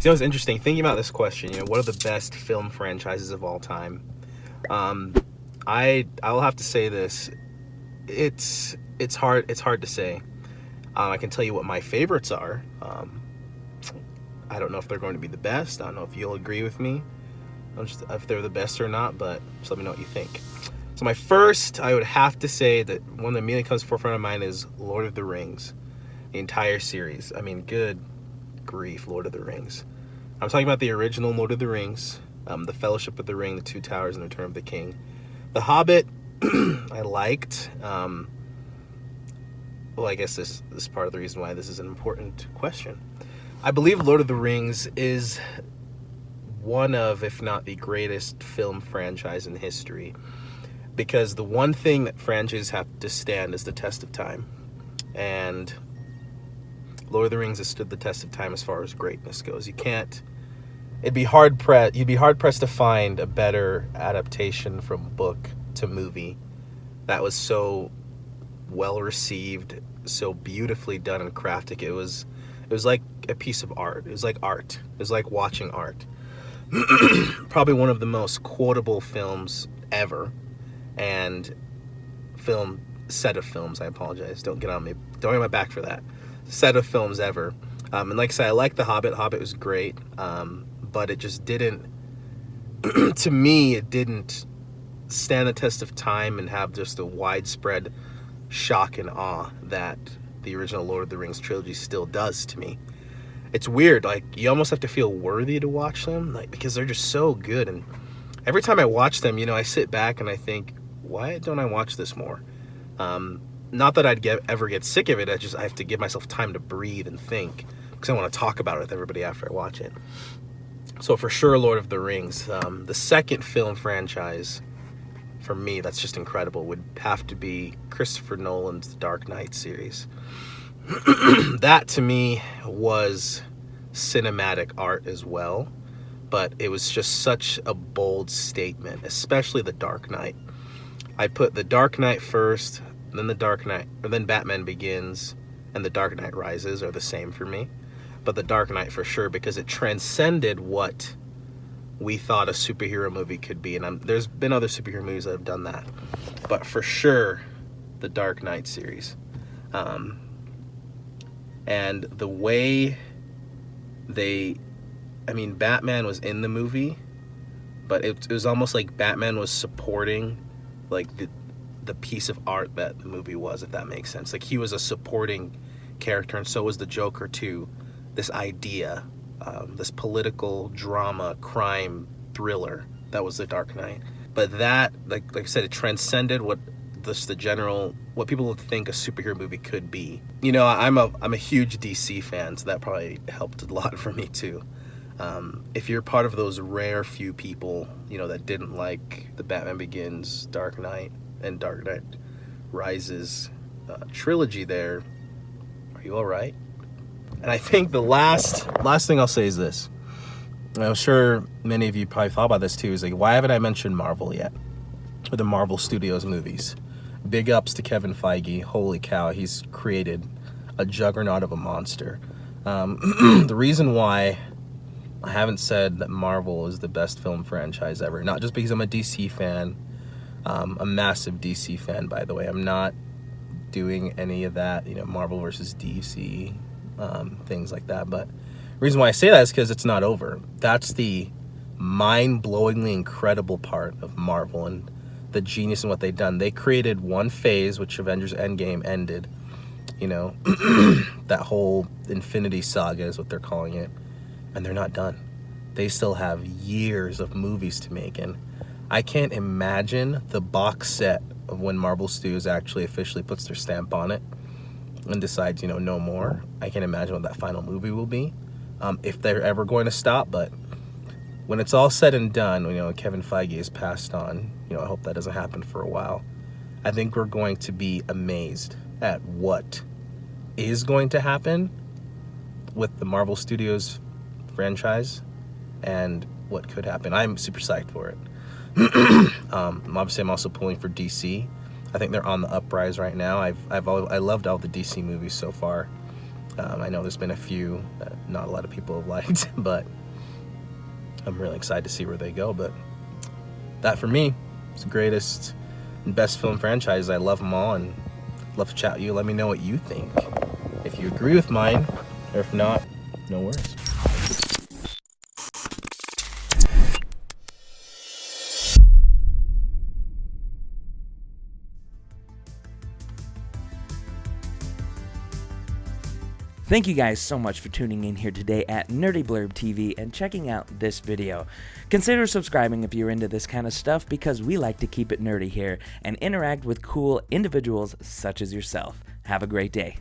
So it was interesting thinking about this question. What are the best film franchises of all time? I'll have to say this. It's hard to say. I can tell you what my favorites are. I don't know if they're going to be the best. I don't know if you'll agree with me, if they're the best or not. But just let me know what you think. So my first, I would have to say that one that immediately comes forefront of mind is Lord of the Rings, the entire series. I mean, good grief, Lord of the Rings. I'm talking about the original Lord of the Rings, the Fellowship of the Ring, the Two Towers, and the Return of the King. The Hobbit, I liked. Well, I guess this is part of the reason why this is an important question. I believe Lord of the Rings is one of, if not the greatest film franchise in history, because the one thing that franchises have to stand is the test of time, and Lord of the Rings has stood the test of time as far as greatness goes. You'd be hard pressed to find a better adaptation from book to movie that was so well received, so beautifully done and crafted. It was like a piece of art. It was like art. It was like watching art. Probably one of the most quotable films ever, and set of films. I apologize. Don't get on my back for that. Set of films ever. And like I said, I like The Hobbit. Hobbit was great, but it just didn't. To me, it didn't stand the test of time and have just a widespread shock and awe that the original Lord of the Rings trilogy still does to me. It's weird, like you almost have to feel worthy to watch them, like because they're just so good. And every time I watch them, I sit back and I think, why don't I watch this more? Not that I'd ever get sick of it. I have to give myself time to breathe and think, because I want to talk about it with everybody after I watch it. So for sure, Lord of the Rings. The second film franchise for me that's just incredible would have to be Christopher Nolan's The Dark Knight series. That to me was cinematic art as well, but it was just such a bold statement, especially The Dark Knight. I put The Dark Knight first, then then Batman Begins and The Dark Knight Rises are the same for me. But The Dark Knight for sure, because it transcended what we thought a superhero movie could be. And there's been other superhero movies that have done that. But for sure, The Dark Knight series. And the way Batman was in the movie, but it was almost like Batman was supporting like the piece of art that the movie was, if that makes sense. Like he was a supporting character, and so was the Joker too. This idea, this political drama, crime thriller that was The Dark Knight. But that, like I said, it transcended what people would think a superhero movie could be. I'm a huge DC fan, so that probably helped a lot for me too. If you're part of those rare few people, that didn't like the Batman Begins, Dark Knight, and Dark Knight Rises trilogy there, are you all right? And I think the last thing I'll say is this. And I'm sure many of you probably thought about this too, is like, why haven't I mentioned Marvel yet? Or the Marvel Studios movies. Big ups to Kevin Feige. Holy cow, he's created a juggernaut of a monster. The reason why I haven't said that Marvel is the best film franchise ever, not just because I'm a DC fan, a massive DC fan, by the way. I'm not doing any of that, Marvel versus DC, things like that. But the reason why I say that is because it's not over. That's the mind-blowingly incredible part of Marvel and the genius in what they've done. They created one phase, which Avengers Endgame ended. That whole Infinity Saga is what they're calling it. And they're not done. They still have years of movies to make. And I can't imagine the box set of when Marvel Studios actually officially puts their stamp on it and decides, no more. I can't imagine what that final movie will be, if they're ever going to stop. But when it's all said and done, Kevin Feige has passed on, I hope that doesn't happen for a while. I think we're going to be amazed at what is going to happen with the Marvel Studios franchise and what could happen. I'm super psyched for it. Obviously, I'm also pulling for DC. I think they're on the uprise right now. I loved all the DC movies so far. I know there's been a few that not a lot of people have liked, but I'm really excited to see where they go. But that, for me, is the greatest and best film franchise. I love them all, and love to chat with you. Let me know what you think. If you agree with mine, or if not, no worries. Thank you guys so much for tuning in here today at Nerdy Blurb TV and checking out this video. Consider subscribing if you're into this kind of stuff, because we like to keep it nerdy here and interact with cool individuals such as yourself. Have a great day.